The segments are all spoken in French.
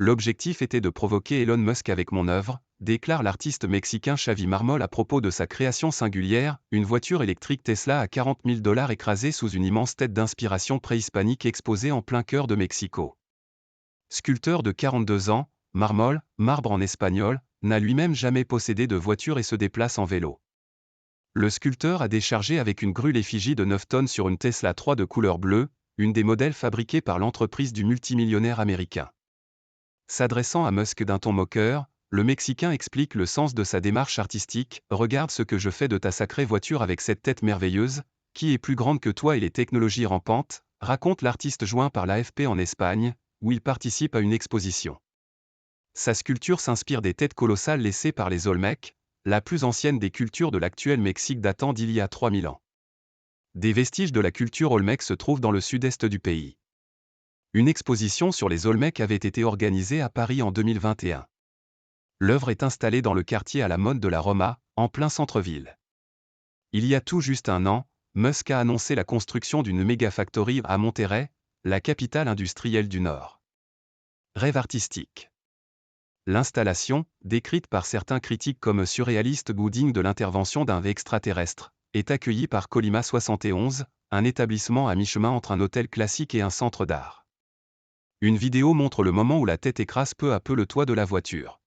L'objectif était de provoquer Elon Musk avec mon œuvre, déclare l'artiste mexicain Xavi Marmol à propos de sa création singulière, une voiture électrique Tesla à 40 000 $ écrasée sous une immense tête d'inspiration préhispanique exposée en plein cœur de Mexico. Sculpteur de 42 ans, Marmol, marbre en espagnol, n'a lui-même jamais possédé de voiture et se déplace en vélo. Le sculpteur a déchargé avec une grue l'effigie de 9 tonnes sur une Tesla 3 de couleur bleue, une des modèles fabriqués par l'entreprise du multimillionnaire américain. S'adressant à Musk d'un ton moqueur, le Mexicain explique le sens de sa démarche artistique. « Regarde ce que je fais de ta sacrée voiture avec cette tête merveilleuse, qui est plus grande que toi et les technologies rampantes », raconte l'artiste joint par l'AFP en Espagne, où il participe à une exposition. Sa sculpture s'inspire des têtes colossales laissées par les Olmecs, la plus ancienne des cultures de l'actuel Mexique datant d'il y a 3000 ans. Des vestiges de la culture Olmec se trouvent dans le sud-est du pays. Une exposition sur les Olmecs avait été organisée à Paris en 2021. L'œuvre est installée dans le quartier à la mode de la Roma, en plein centre-ville. Il y a tout juste un an, Musk a annoncé la construction d'une méga-factory à Monterrey, la capitale industrielle du Nord. Rêve artistique. L'installation, décrite par certains critiques comme surréaliste ou digne de l'intervention d'un extraterrestre, est accueillie par Colima 71, un établissement à mi-chemin entre un hôtel classique et un centre d'art. Une vidéo montre le moment où la tête écrase peu à peu le toit de la voiture.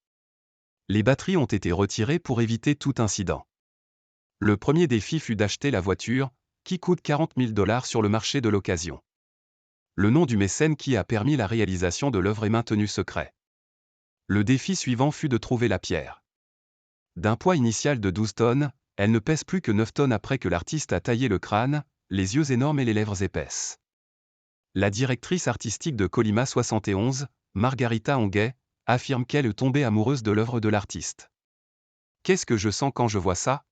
Les batteries ont été retirées pour éviter tout incident. Le premier défi fut d'acheter la voiture, qui coûte 40 000 $ sur le marché de l'occasion. Le nom du mécène qui a permis la réalisation de l'œuvre est maintenu secret. Le défi suivant fut de trouver la pierre. D'un poids initial de 12 tonnes, elle ne pèse plus que 9 tonnes après que l'artiste a taillé le crâne, les yeux énormes et les lèvres épaisses. La directrice artistique de Colima 71, Margarita Onguet, affirme qu'elle est tombée amoureuse de l'œuvre de l'artiste. Qu'est-ce que je sens quand je vois ça?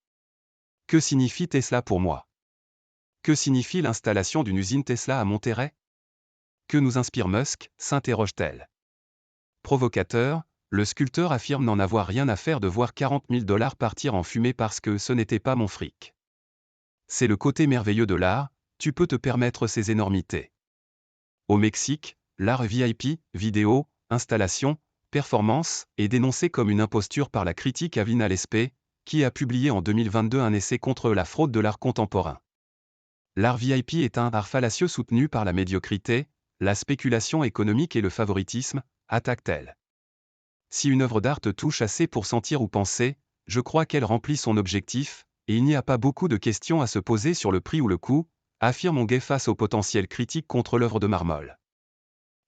Que signifie Tesla pour moi? Que signifie l'installation d'une usine Tesla à Monterrey? Que nous inspire Musk, s'interroge-t-elle. Provocateur, le sculpteur affirme n'en avoir rien à faire de voir 40 000 $ partir en fumée parce que ce n'était pas mon fric. C'est le côté merveilleux de l'art, tu peux te permettre ces énormités. Au Mexique, l'art VIP, vidéo, installation, performance, est dénoncé comme une imposture par la critique Avelina Lespe, qui a publié en 2022 un essai contre la fraude de l'art contemporain. L'art VIP est un art fallacieux soutenu par la médiocrité, la spéculation économique et le favoritisme, attaque-t-elle. Si une œuvre d'art te touche assez pour sentir ou penser, je crois qu'elle remplit son objectif, et il n'y a pas beaucoup de questions à se poser sur le prix ou le coût, affirme Onguet face aux potentielles critiques contre l'œuvre de Marmol.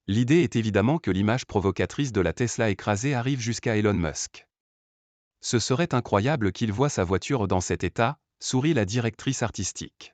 L'idée est évidemment que l'image provocatrice de la Tesla écrasée arrive jusqu'à Elon Musk. Ce serait incroyable qu'il voie sa voiture dans cet état, sourit la directrice artistique.